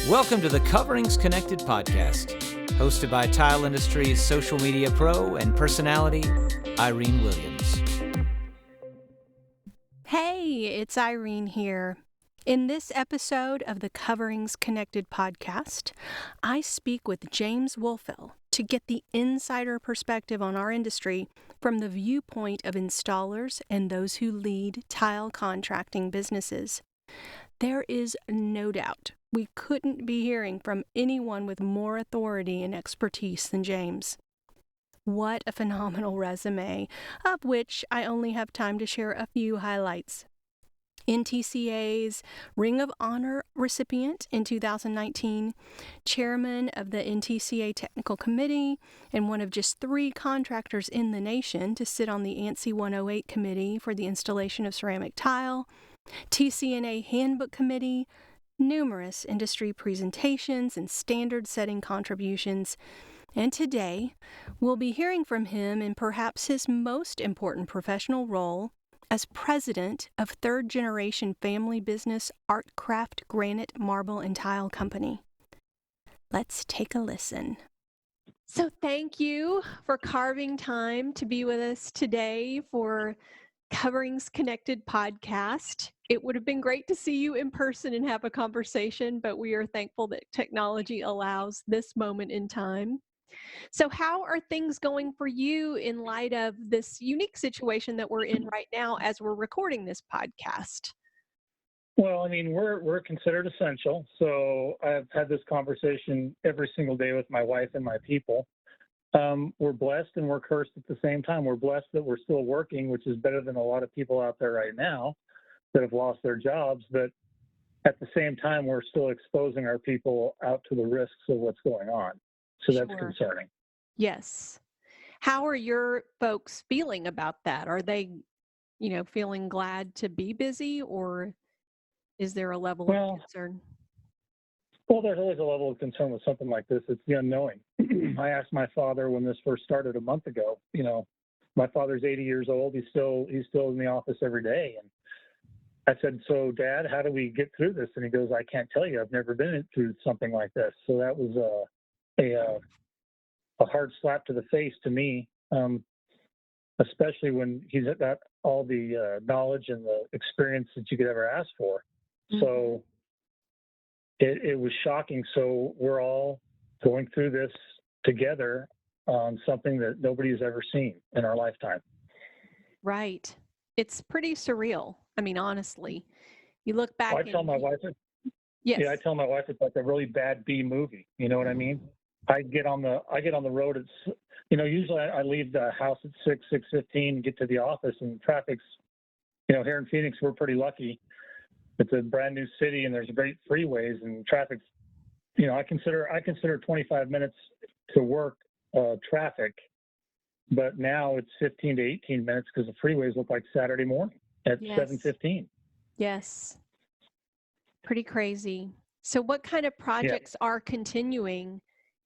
Welcome to the Coverings Connected podcast, hosted by tile industry's social media pro and personality, Irene Williams. Hey, it's Irene here. In this episode of the Coverings Connected podcast, I speak with James Woelfel to get the insider perspective on our industry from the viewpoint of installers and those who lead tile contracting businesses. There is no doubt we couldn't be hearing from anyone with more authority and expertise than James. What a phenomenal resume, of which I only have time to share a few highlights. NTCA's Ring of Honor recipient in 2019, chairman of the NTCA Technical Committee, and one of just 3 contractors in the nation to sit on the ANSI 108 committee for the installation of ceramic tile, TCNA Handbook Committee, numerous industry presentations and standard-setting contributions. And today, we'll be hearing from him in perhaps his most important professional role as president of third-generation family business Artcraft Granite Marble and Tile Company. Let's take a listen. So thank you for carving time to be with us today for Coverings Connected podcast. It would have been great to see you in person and have a conversation, but we are thankful that technology allows this moment in time. So how are things going for you in light of this unique situation that we're in right now as we're recording this podcast? Well, I mean, we're considered essential. So I've had this conversation every single day with my wife and my people. We're blessed and we're cursed at the same time. We're blessed that we're still working, which is better than a lot of people out there right now that have lost their jobs. But at the same time, we're still exposing our people out to the risks of what's going on. So that's concerning. Yes. How are your folks feeling about that? Are they, feeling glad to be busy, or is there a level of concern? Well, there's always a level of concern with something like this. It's the unknowing. I asked my father when this first started a month ago, my father's 80 years old. He's still in the office every day. And I said, so Dad, how do we get through this? And he goes, I can't tell you. I've never been through something like this. So that was a hard slap to the face to me, especially when he's got all the knowledge and the experience that you could ever ask for. Mm-hmm. So it was shocking. So we're all going through this together on something that nobody has ever seen in our lifetime. Right. It's pretty surreal. I mean, honestly, you look back. I tell my wife, yes. Yeah, I tell my wife it's like a really bad B movie. You know what I mean? I get on the road. It's, usually I leave the house at 6:15, get to the office, and traffic's, here in Phoenix, we're pretty lucky. It's a brand new city and there's great freeways, and traffic's, I consider 25 minutes to work traffic, but now it's 15 to 18 minutes because the freeways look like Saturday morning at 7:15. Yes. Pretty crazy. So what kind of projects are continuing,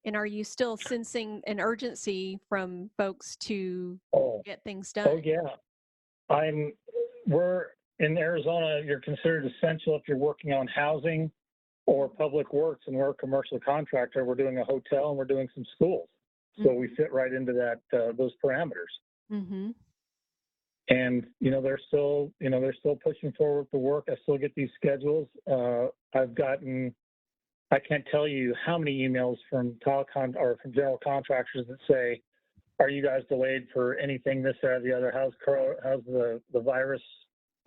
and are you still sensing an urgency from folks to get things done? Oh yeah. We're in Arizona, you're considered essential if you're working on housing or public works, and we're a commercial contractor. We're doing a hotel and we're doing some schools. So we fit right into that, those parameters. Mm-hmm. And, they're still pushing forward with the work. I still get these schedules. I can't tell you how many emails from from general contractors that say, are you guys delayed for anything, this, or the other? How's the virus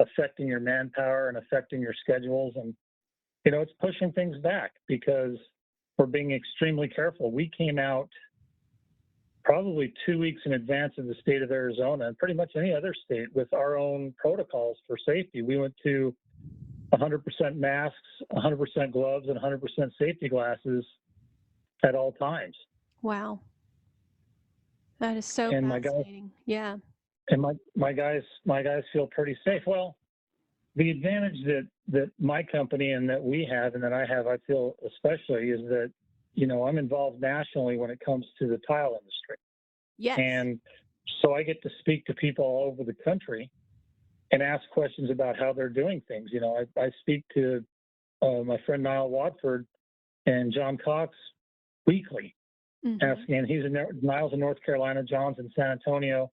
affecting your manpower and affecting your schedules? And, it's pushing things back because we're being extremely careful. We came out probably 2 weeks in advance of the state of Arizona and pretty much any other state with our own protocols for safety. We went to 100% masks, 100% gloves, and 100% safety glasses at all times. Wow. That is so fascinating. And my guys feel pretty safe. Well, the advantage that my company and that we have and that I have, I feel especially, is that, I'm involved nationally when it comes to the tile industry. Yes. And so I get to speak to people all over the country and ask questions about how they're doing things. I speak to my friend Niall Watford and John Cox weekly, asking, and Niles in North Carolina, John's in San Antonio.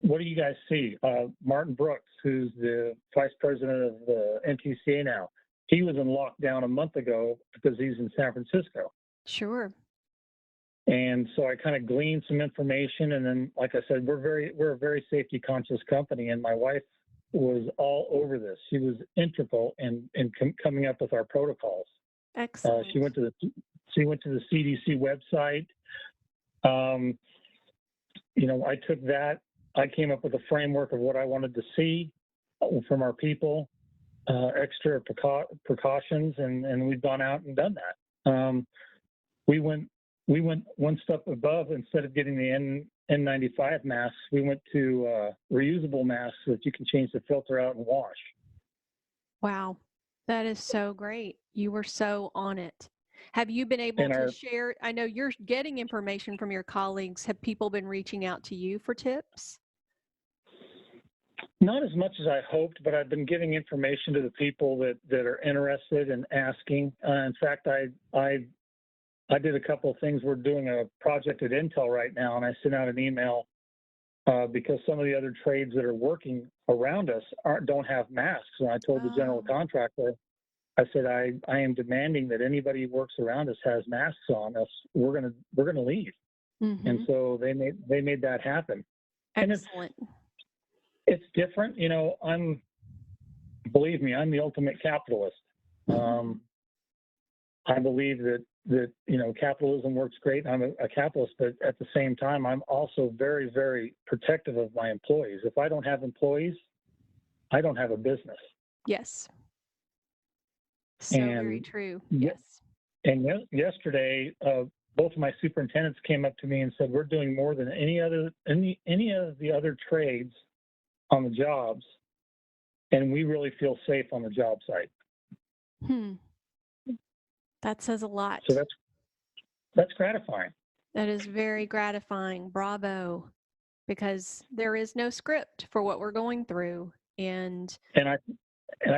What do you guys see? Martin Brooks, who's the vice president of the NTCA now, he was in lockdown a month ago because he's in San Francisco. Sure. And so I kind of gleaned some information, and then, like I said, we're a very safety conscious company, and my wife was all over this. She was integral in coming up with our protocols. Excellent. She went to the CDC website. I took that. I came up with a framework of what I wanted to see from our people, extra precautions, and we've gone out and done that. We went one step above. Instead of getting the N95 masks, we went to reusable masks that you can change the filter out and wash. Wow, that is so great. You were so on it. Have you been able to share? I know you're getting information from your colleagues. Have people been reaching out to you for tips? Not as much as I hoped, but I've been giving information to the people that are interested and asking. In fact, I did a couple of things. We're doing a project at Intel right now, and I sent out an email because some of the other trades that are working around us don't have masks. And I told the general contractor, I said, I am demanding that anybody who works around us has masks on us. We're gonna leave. And so they made that happen. Excellent. And it's different. Believe me, I'm the ultimate capitalist. I believe that capitalism works great. I'm a capitalist, but at the same time, I'm also very, very protective of my employees. If I don't have employees, I don't have a business. Yes. So very true. Yes. And yesterday, both of my superintendents came up to me and said, "We're doing more than any of the other trades on the jobs, and we really feel safe on the job site." That says a lot. So that's gratifying. That is very gratifying. Bravo. Because there is no script for what we're going through. And I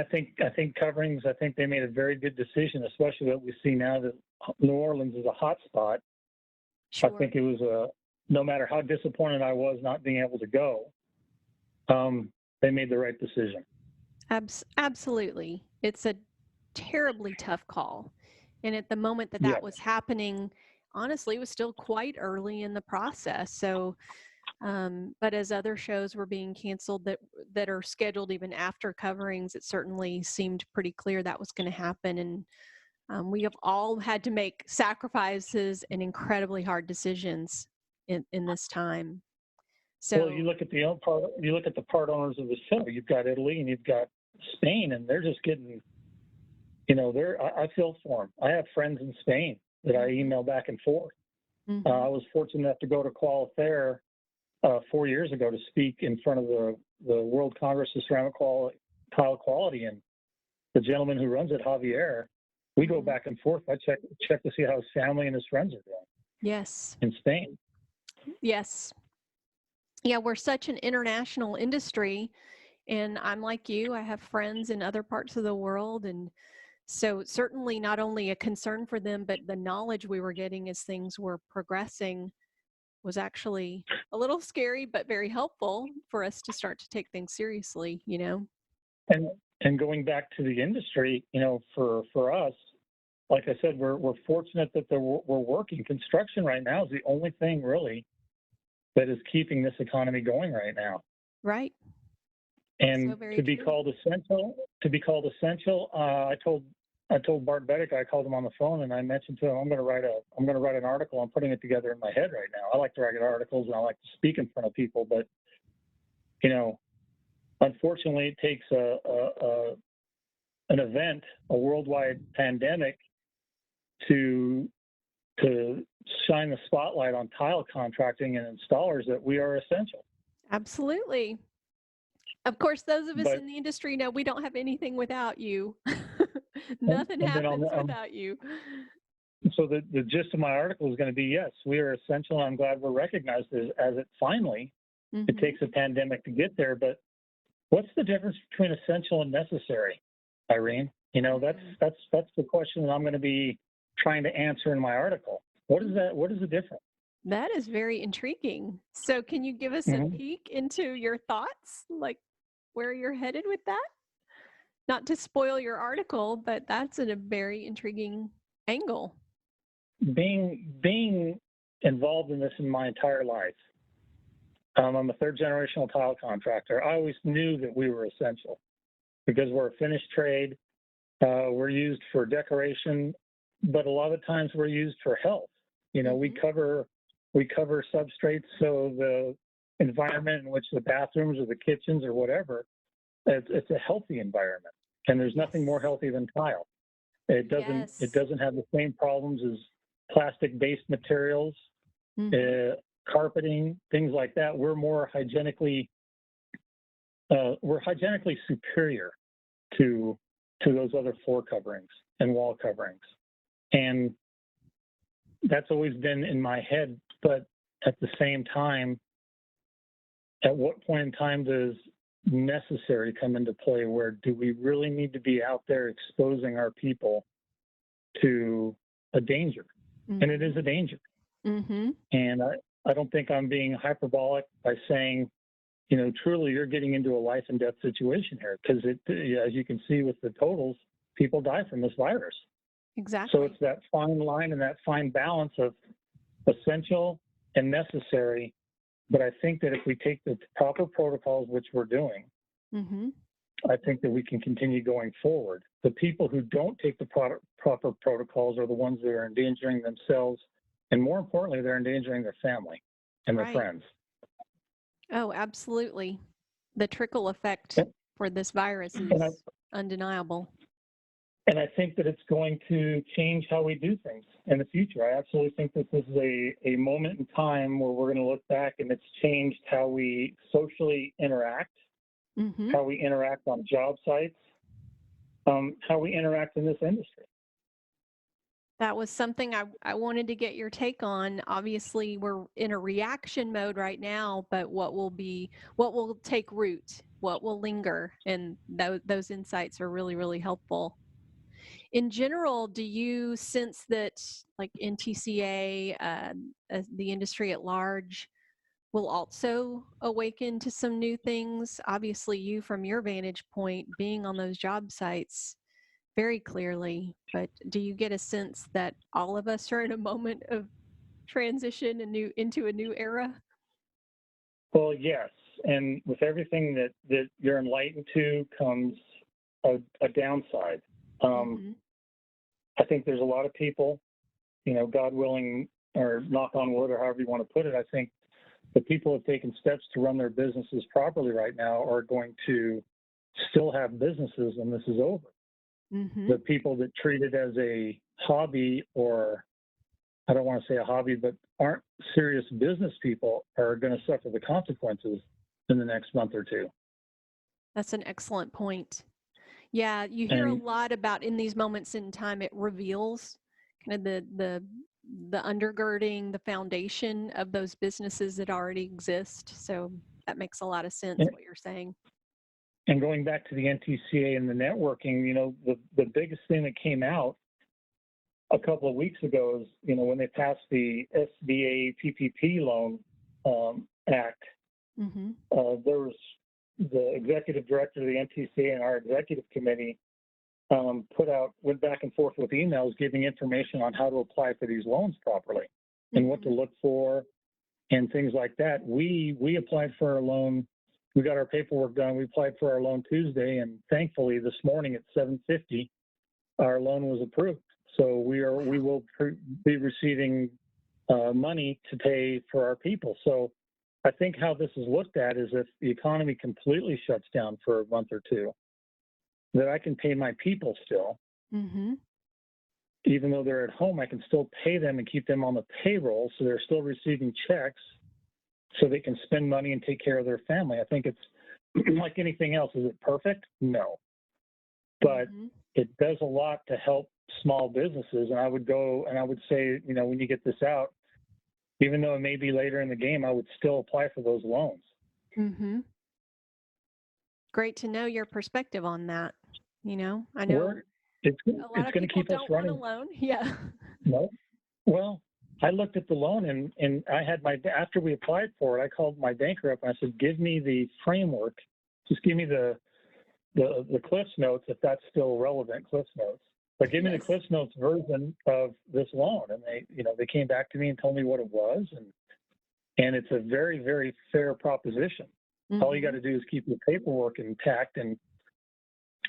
think coverings, I think they made a very good decision, especially what we see now that New Orleans is a hot spot. Sure. I think it was no matter how disappointed I was not being able to go, they made the right decision. Absolutely. It's a terribly tough call. And at the moment that was happening, honestly, it was still quite early in the process. So, but as other shows were being canceled that are scheduled even after coverings, it certainly seemed pretty clear that was going to happen. And we have all had to make sacrifices and incredibly hard decisions in this time. So, well, you look at the part owners of the show. You've got Italy and you've got Spain, and they're just getting. I feel for them. I have friends in Spain that I email back and forth. I was fortunate enough to go to Kuala Fair 4 years ago to speak in front of the World Congress of Ceramic Tile Quality, and the gentleman who runs it, Javier, we go back and forth. I check to see how his family and his friends are doing. Yes. In Spain. Yes. Yeah, we're such an international industry, and I'm like you. I have friends in other parts of the world, and so certainly not only a concern for them, but the knowledge we were getting as things were progressing was actually a little scary, but very helpful for us to start to take things seriously, And going back to the industry, for us, like I said, we're fortunate that we're working. Construction right now is the only thing really that is keeping this economy going right now. Right. And to be called essential, I told Bart Bedick, I called him on the phone and I mentioned to him, I'm going to write an article. I'm putting it together in my head right now. I like to write articles and I like to speak in front of people, but unfortunately, it takes an event, a worldwide pandemic, to shine the spotlight on tile contracting and installers that we are essential. Absolutely. Of course, those of us in the industry know we don't have anything without you. Nothing happens without you. So the gist of my article is going to be, yes, we are essential. And I'm glad we're recognized as it finally. It takes a pandemic to get there, but what's the difference between essential and necessary, Irene? That's the question that I'm going to be trying to answer in my article. What is that? What is the difference? That is very intriguing. So can you give us a peek into your thoughts, like where you're headed with that? Not to spoil your article, but that's a very intriguing angle. Being involved in this in my entire life, I'm a third generational tile contractor. I always knew that we were essential because we're a finished trade. We're used for decoration, but a lot of times we're used for health. You know, we cover substrates, so the environment in which the bathrooms or the kitchens or whatever, it's a healthy environment, and there's nothing more healthy than tile. It doesn't have the same problems as plastic-based materials, carpeting, things like that. We're more hygienically superior to those other floor coverings and wall coverings, and that's always been in my head. But at the same time, at what point in time does necessary come into play? Where do we really need to be out there exposing our people to a danger? And it is a danger. And I don't think I'm being hyperbolic by saying, you know, truly you're getting into a life and death situation here, because as you can see with the totals, people die from this virus. Exactly. So it's that fine line and that fine balance of essential and necessary. But I think that if we take the proper protocols, which we're doing, I think that we can continue going forward. The people who don't take the proper protocols are the ones that are endangering themselves, and more importantly, they're endangering their family and their friends. Oh, absolutely. The trickle effect for this virus is undeniable. And I think that it's going to change how we do things in the future. I absolutely think that this is a moment in time where we're going to look back and it's changed how we socially interact, how we interact on job sites, how we interact in this industry. That was something I wanted to get your take on. Obviously, we're in a reaction mode right now, but what will take root, what will linger, and those insights are really, really helpful. In general, do you sense that, like NTCA, the industry at large, will also awaken to some new things? Obviously, you, from your vantage point, being on those job sites very clearly, but do you get a sense that all of us are in a moment of transition into a new era? Well, yes. And with everything that you're enlightened to comes a downside. I think there's a lot of people, you know, God willing, or knock on wood, or however you want to put it, I think the people who have taken steps to run their businesses properly right now are going to still have businesses when this is over. The people that treat it as a hobby, or I don't want to say a hobby, but aren't serious business people, are going to suffer the consequences in the next month or two. That's an excellent point. Yeah, you hear a lot about, in these moments in time, it reveals kind of the undergirding, the foundation of those businesses that already exist. So that makes a lot of sense, what you're saying. And going back to the NTCA and the networking, you know, the biggest thing that came out a couple of weeks ago is, you know, when they passed the SBA PPP loan act, there was the executive director of the NTCA and our executive committee went back and forth with emails giving information on how to apply for these loans properly and what to look for and things like that. We applied for our loan. We got our paperwork done. We applied for our loan Tuesday, and thankfully this morning at 7:50, our loan was approved. So we will be receiving money to pay for our people. So I think how this is looked at is, if the economy completely shuts down for a month or two, that I can pay my people still. Even though they're at home, I can still pay them and keep them on the payroll, so they're still receiving checks so they can spend money and take care of their family. I think it's like anything else. Is it perfect? No. But it does a lot to help small businesses. And I would say, you know, when you get this out, even though it may be later in the game, I would still apply for those loans. Great to know your perspective on that. You know, I know it's a lot of going to people keep us don't running. want a loan. Yeah. No. Well, I looked at the loan and I had after we applied for it, I called my banker up and I said, give me the framework. Just give me the Cliffs Notes, if that's still relevant, Cliffs Notes. But give me the Yes. Cliffs Notes version of this loan. And they came back to me and told me what it was. And it's a very, very fair proposition. All you got to do is keep your paperwork intact. And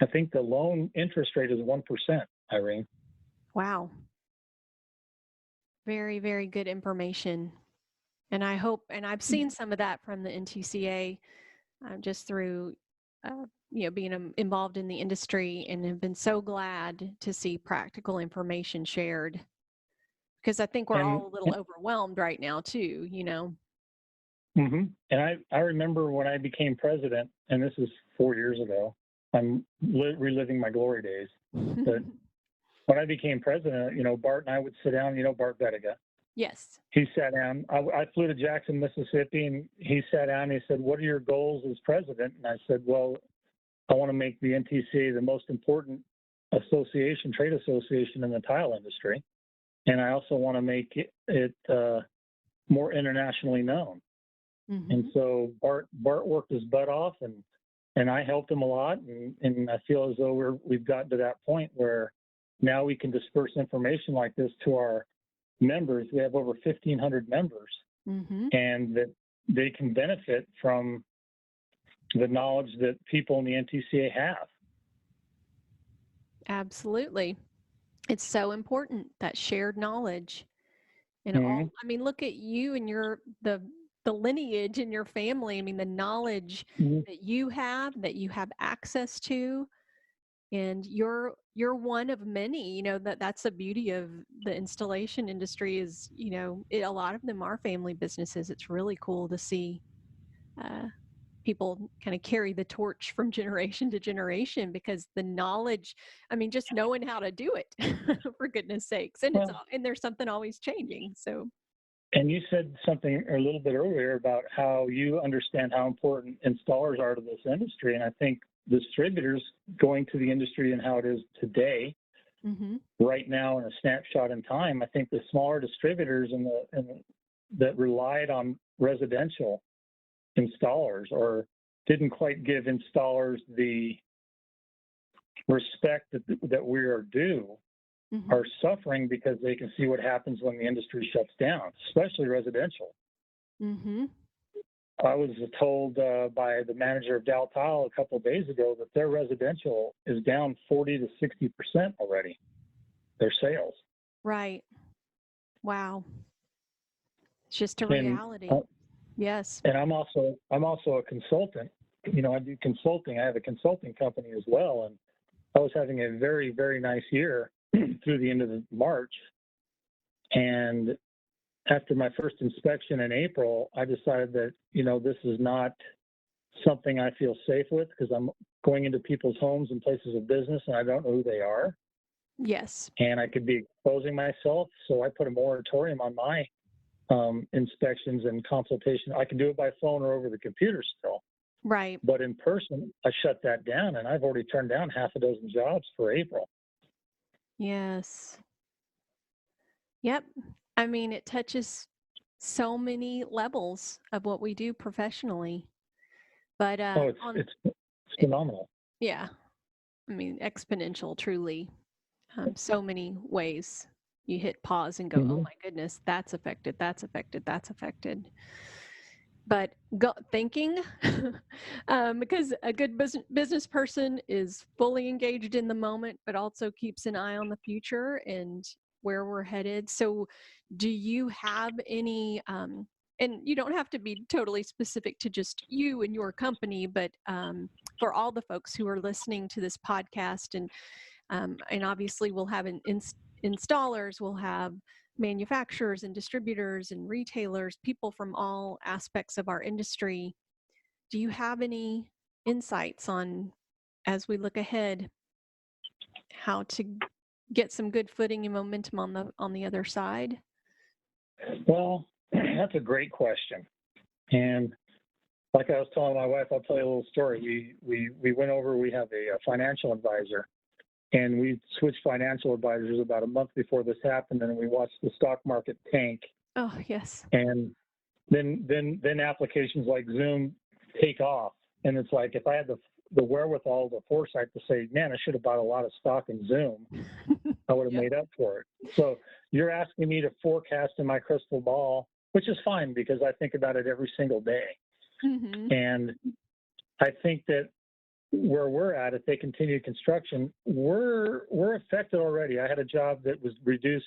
I think the loan interest rate is 1%, Irene. Wow. Very, very good information. And I hope, and I've seen some of that from the NTCA just through, being involved in the industry, and have been so glad to see practical information shared, because I think we're And all a little overwhelmed right now too, and I remember when I became president, and this is 4 years ago. I'm reliving my glory days. But when I became president, Bart and I would sit down. Bart Bettiga. Yes. He sat down. I flew to Jackson, Mississippi, and he sat down and he said, "What are your goals as president?" And I said, "Well, I want to make the NTCA the most important trade association in the tile industry, and I also want to make it more internationally known." And so Bart worked his butt off, and I helped him a lot, and I feel as though we've gotten to that point where now we can disperse information like this to our members. We have over 1,500 members, and that they can benefit from the knowledge that people in the NTCA have. Absolutely. It's so important, that shared knowledge. And all, I mean, look at you and the lineage in your family. I mean, the knowledge that you have access to, and you're one of many. That's the beauty of the installation industry is, a lot of them are family businesses. It's really cool to see people kind of carry the torch from generation to generation, because the knowledge, I mean, just knowing how to do it, for goodness sakes, and and there's something always changing. So. And you said something a little bit earlier about how you understand how important installers are to this industry. And I think distributors going to the industry and how it is today, right now in a snapshot in time, I think the smaller distributors that relied on residential installers or didn't quite give installers the respect that we are due, are suffering because they can see what happens when the industry shuts down, especially residential. I was told by the manager of Dow Tile a couple of days ago that their residential is down 40 to 60% already, their sales. Right. Wow. It's just a reality. Yes. And I'm also a consultant. I do consulting. I have a consulting company as well. And I was having a very, very nice year through the end of March. And after my first inspection in April, I decided that, this is not something I feel safe with, because I'm going into people's homes and places of business and I don't know who they are. Yes. And I could be exposing myself. So I put a moratorium on my inspections and consultation. I can do it by phone or over the computer still. Right. But in person, I shut that down, and I've already turned down half a dozen jobs for April. Yes. Yep. I mean, it touches so many levels of what we do professionally. But it's phenomenal. Yeah. I mean, exponential, truly. So many ways you hit pause and go, oh my goodness, that's affected, that's affected, that's affected. But thinking, because a good business person is fully engaged in the moment, but also keeps an eye on the future and where we're headed. So do you have any, and you don't have to be totally specific to just you and your company, but for all the folks who are listening to this podcast, and obviously we'll have installers, we'll have manufacturers and distributors and retailers, people from all aspects of our industry. Do you have any insights on, as we look ahead, how to get some good footing and momentum on the other side? Well, that's a great question. And like I was telling my wife, I'll tell you a little story. We went over, we have a financial advisor and we switched financial advisors about a month before this happened, and we watched the stock market tank. Oh, yes. And then applications like Zoom take off, and it's like if I had the wherewithal, the foresight to say, man, I should have bought a lot of stock in Zoom, I would have Yep. made up for it. So you're asking me to forecast in my crystal ball, which is fine because I think about it every single day. Mm-hmm. And I think that where we're at, if they continue construction, we're affected already. I had a job that was reduced.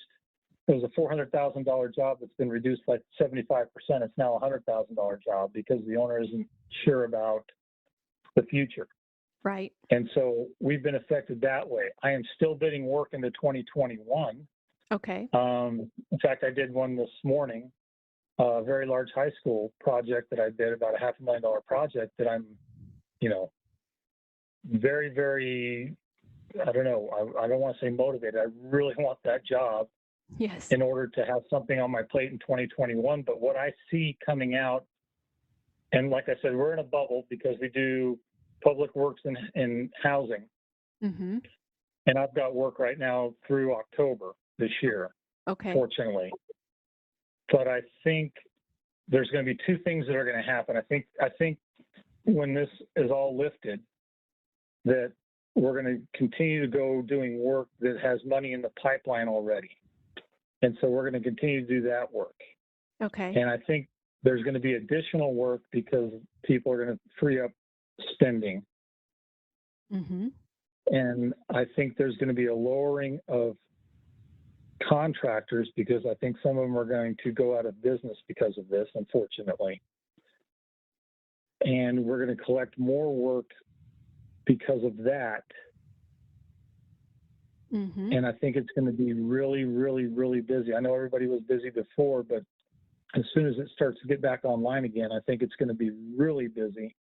It was a $400,000 job that's been reduced by 75%. It's now a $100,000 job because the owner isn't sure about the future. Right. And so we've been affected that way. I am still bidding work into 2021. Okay. In fact, I did one this morning, a very large high school project that I did, about a $500,000 project that I'm, very, very, I don't know, I don't want to say motivated. I really want that job Yes. in order to have something on my plate in 2021. But what I see coming out, and like I said, we're in a bubble because we do public works and housing. Mm-hmm. And I've got work right now through October this year, Okay. fortunately. But I think there's going to be two things that are going to happen. I think when this is all lifted, that we're going to continue to go doing work that has money in the pipeline already. And so we're going to continue to do that work. Okay. And I think there's going to be additional work because people are going to free up spending. Mm-hmm. And I think there's going to be a lowering of contractors because I think some of them are going to go out of business because of this, unfortunately. And we're going to collect more work because of that. Mm-hmm. And I think it's going to be really, really, really busy. I know everybody was busy before, but as soon as it starts to get back online again, I think it's going to be really busy.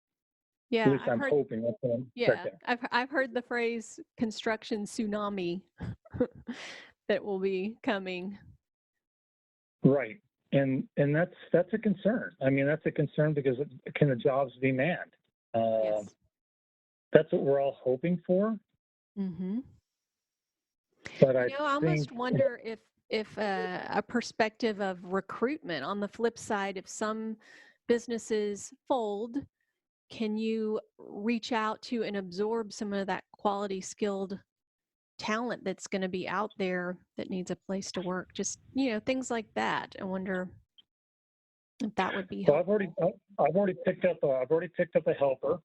Yeah. At least I'm hoping. That's what I'm expecting. I've heard the phrase construction tsunami that will be coming. Right. And that's a concern. I mean, that's a concern because can the jobs be manned? Yes. That's what we're all hoping for. Mm-hmm. But I almost wonder if a perspective of recruitment. On the flip side, if some businesses fold, can you reach out to and absorb some of that quality, skilled talent that's going to be out there that needs a place to work? Just things like that. I wonder if that would be so helpful. I've already picked up a helper,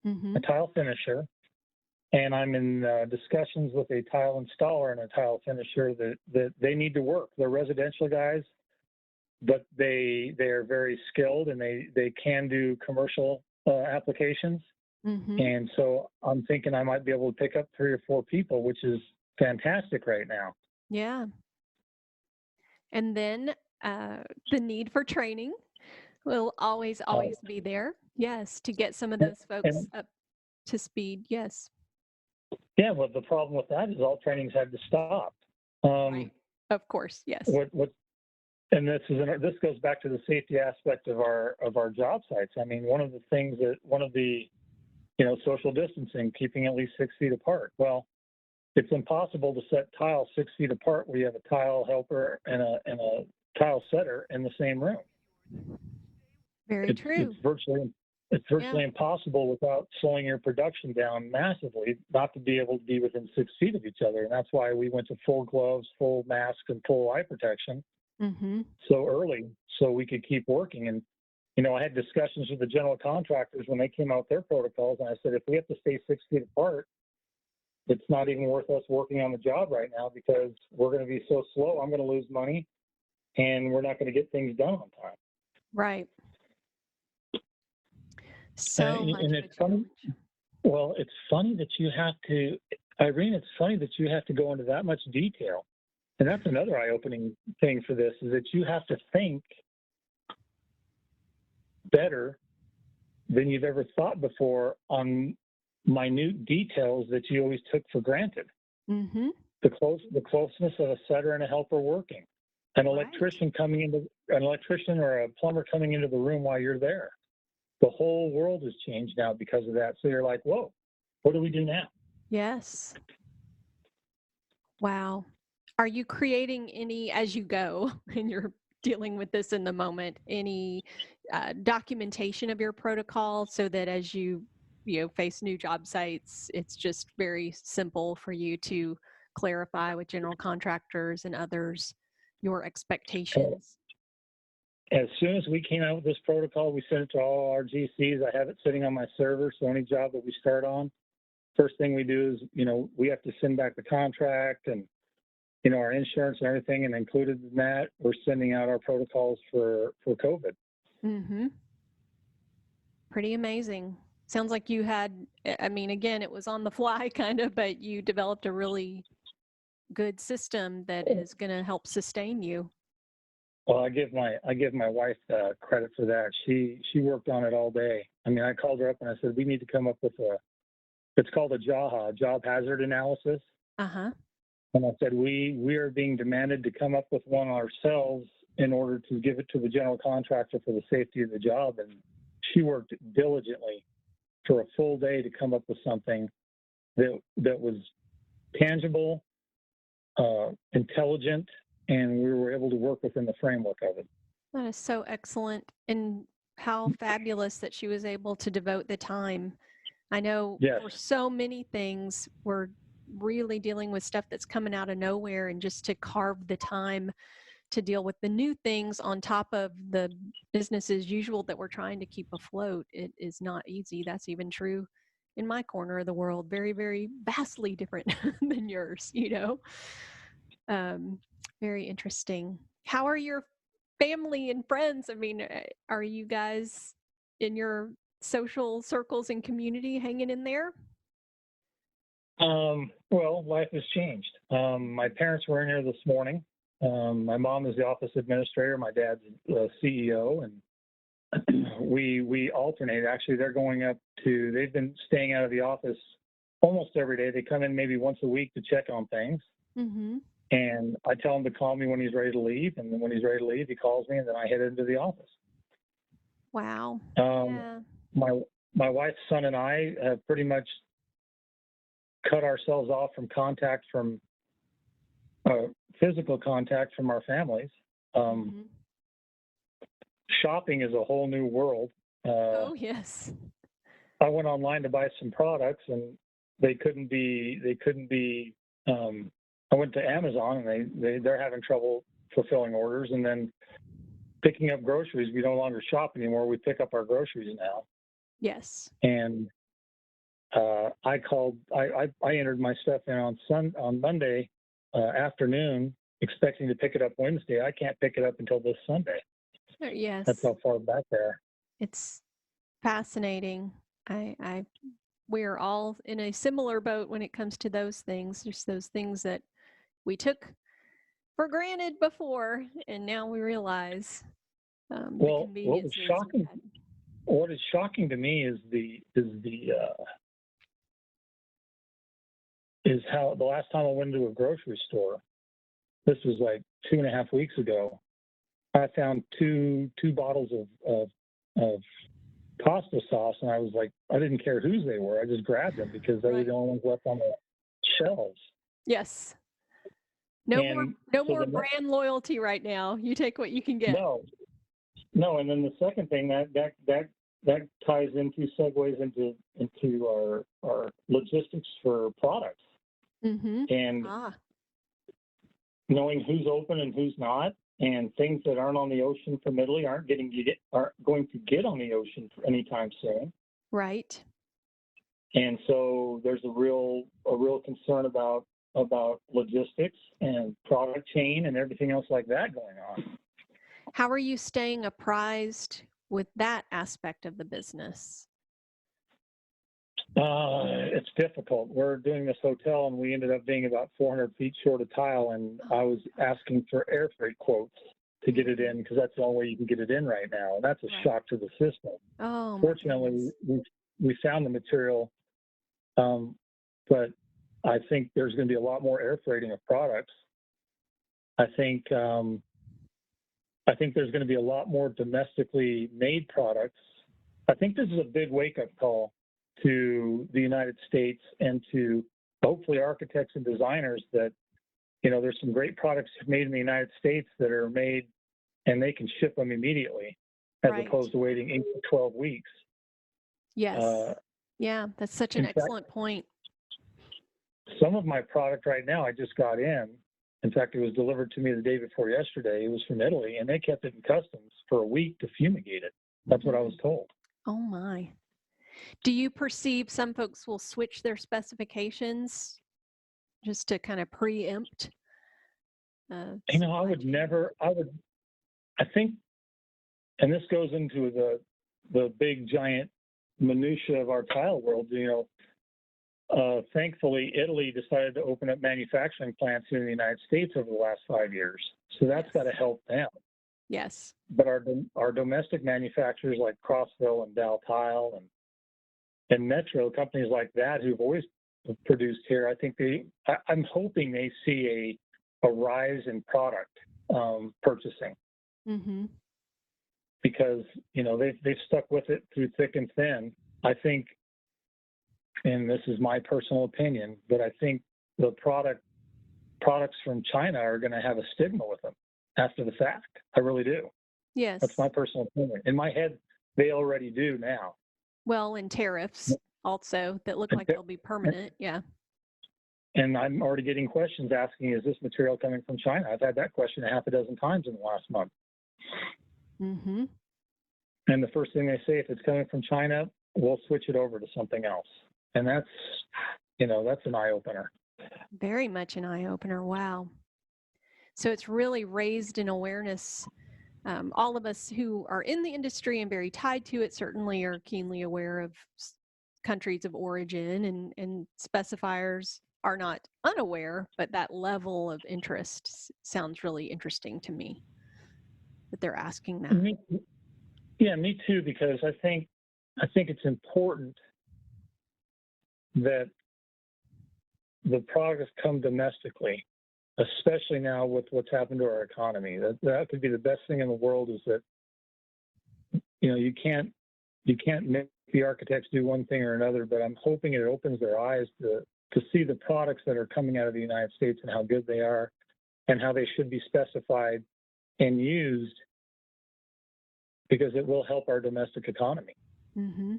Mm-hmm. a tile finisher, and I'm in discussions with a tile installer and a tile finisher that they need to work. They're residential guys, but they are very skilled and they can do commercial applications. Mm-hmm. And so I'm thinking I might be able to pick up 3 or 4 people, which is fantastic right now. Yeah. And then the need for training will always be there. Yes, to get some of those folks up to speed. Yes. Yeah, well, the problem with that is all trainings had to stop. Right. Of course, yes. And this goes back to the safety aspect of our job sites. I mean, one of the social distancing, keeping at least 6 feet apart. Well, it's impossible to set tile 6 feet apart where you have a tile helper and a tile setter in the same room. Very true. It's virtually impossible without slowing your production down massively, not to be able to be within 6 feet of each other. And that's why we went to full gloves, full mask, and full eye protection so early, so we could keep working. And I had discussions with the general contractors when they came out with their protocols, and I said, if we have to stay 6 feet apart, it's not even worth us working on the job right now because we're going to be so slow. I'm going to lose money, and we're not going to get things done on time. Right. So much and it's funny. Well, it's funny that you have to, Irene. It's funny that you have to go into that much detail, and that's another eye-opening thing for this: is that you have to think better than you've ever thought before on minute details that you always took for granted. Mm-hmm. The closeness of a setter and a helper working, an electrician or a plumber coming into the room while you're there. The whole world has changed now because of that. So you're like, whoa, what do we do now? Yes. Wow. Are you creating any, as you go, and you're dealing with this in the moment, any documentation of your protocol so that as you face new job sites, it's just very simple for you to clarify with general contractors and others your expectations? As soon as we came out with this protocol, we sent it to all our GCs. I have it sitting on my server, so any job that we start on, first thing we do is, we have to send back the contract and, our insurance and everything, and included in that, we're sending out our protocols for COVID. Mm-hmm. Pretty amazing. Sounds like you had, I mean, again, it was on the fly kind of, but you developed a really good system that is going to help sustain you. Well, I give my wife credit for that. She worked on it all day. I mean, I called her up and I said, we need to come up with it's called a JAHA, job hazard analysis. Uh-huh. And I said, we are being demanded to come up with one ourselves in order to give it to the general contractor for the safety of the job. And she worked diligently for a full day to come up with something that was tangible, intelligent, and we were able to work within the framework of it. That is so excellent. And how fabulous that she was able to devote the time. I know Yes. for so many things, we're really dealing with stuff that's coming out of nowhere, and just to carve the time to deal with the new things on top of the business as usual that we're trying to keep afloat, it is not easy. That's even true in my corner of the world. Very, very vastly different than yours, Very interesting. How are your family and friends? I mean, are you guys in your social circles and community hanging in there? Well, life has changed. My parents were in here this morning. My mom is the office administrator. My dad's the CEO, and we alternate. Actually, they've been staying out of the office almost every day. They come in maybe once a week to check on things. Mm-hmm. And I tell him to call me when he's ready to leave. And then when he's ready to leave, he calls me, and then I head into the office. Wow. Yeah. My wife's son and I have pretty much cut ourselves off from contact from physical contact from our families. Mm-hmm. Shopping is a whole new world. Oh, yes. I went online to buy some products, and they couldn't be. I went to Amazon, and they're having trouble fulfilling orders. And then picking up groceries, we no longer shop anymore. We pick up our groceries now. Yes. And I entered my stuff in on Monday afternoon, expecting to pick it up Wednesday. I can't pick it up until this Sunday. Yes. That's how far back there. It's fascinating. We're all in a similar boat when it comes to those things, just those things that we took for granted before, and now we realize the conveniences. What is shocking to me is how the last time I went into a grocery store, this was like 2.5 weeks ago, I found two bottles of pasta sauce, and I was like, I didn't care whose they were. I just grabbed them because they were the only ones left on the shelves. Yes. No more brand loyalty right now. You take what you can get. No. And then the second thing that ties into segues into our logistics for products. Mm-hmm. And knowing who's open and who's not, and things that aren't on the ocean from Italy aren't going to get on the ocean anytime soon. Right. And so there's a real concern about logistics and product chain and everything else like that going on. How are you staying apprised with that aspect of the business? It's difficult. We're doing this hotel, and we ended up being about 400 feet short of tile, and I was asking for air freight quotes to get it in, because that's the only way you can get it in right now, and that's a shock to the system. Oh, fortunately, we found the material, but I think there's going to be a lot more air freighting of products. I think there's going to be a lot more domestically made products. I think this is a big wake-up call to the United States and to hopefully architects and designers that there's some great products made in the United States that are made and they can ship them immediately as Right. opposed to waiting 8 to 12 weeks. Yes. Yeah, that's such an In fact, excellent point. some of my product right now I just got in. In fact, it was delivered to me the day before yesterday. It was from Italy, and they kept it in customs for a week to fumigate it. That's what I was told. Oh my. Do you perceive some folks will switch their specifications just to kind of preempt? I supply would chain? never, I think, and this goes into the big giant minutia of our tile world. Thankfully, Italy decided to open up manufacturing plants here in the United States over the last 5 years. So that's Yes. got to help them. Yes. But our domestic manufacturers like Crossville and Dow Tile and Metro, companies like that who've always produced here, I think I'm hoping they see a rise in product purchasing. Mm-hmm. Because they've stuck with it through thick and thin. I think, and this is my personal opinion, but I think the products from China are going to have a stigma with them after the fact. I really do. Yes. That's my personal opinion. In my head, they already do now. Well, and tariffs also that look like they'll be permanent. Yeah. And I'm already getting questions asking, is this material coming from China? I've had that question a half a dozen times in the last month. Mm-hmm. And the first thing they say, if it's coming from China, we'll switch it over to something else. And that's an eye opener. Very much an eye opener. Wow. So it's really raised an awareness. All of us who are in the industry and very tied to it certainly are keenly aware of countries of origin, and specifiers are not unaware, but that level of interest sounds really interesting to me that they're asking that. Me too, because I think it's important that the products come domestically, especially now with what's happened to our economy. That could be the best thing in the world, is that you can't make the architects do one thing or another, but I'm hoping it opens their eyes to see the products that are coming out of the United States and how good they are and how they should be specified and used, because it will help our domestic economy. Mm-hmm.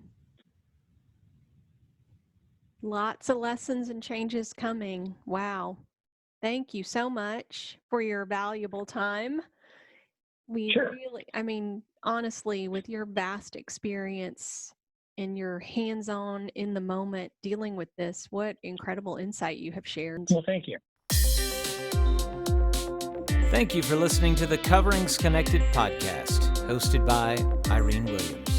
Lots of lessons and changes coming. Wow. Thank you so much for your valuable time. We Sure. really, honestly, with your vast experience and your hands-on in the moment dealing with this, what incredible insight you have shared. Well, thank you. Thank you for listening to the Coverings Connected podcast, hosted by Irene Williams.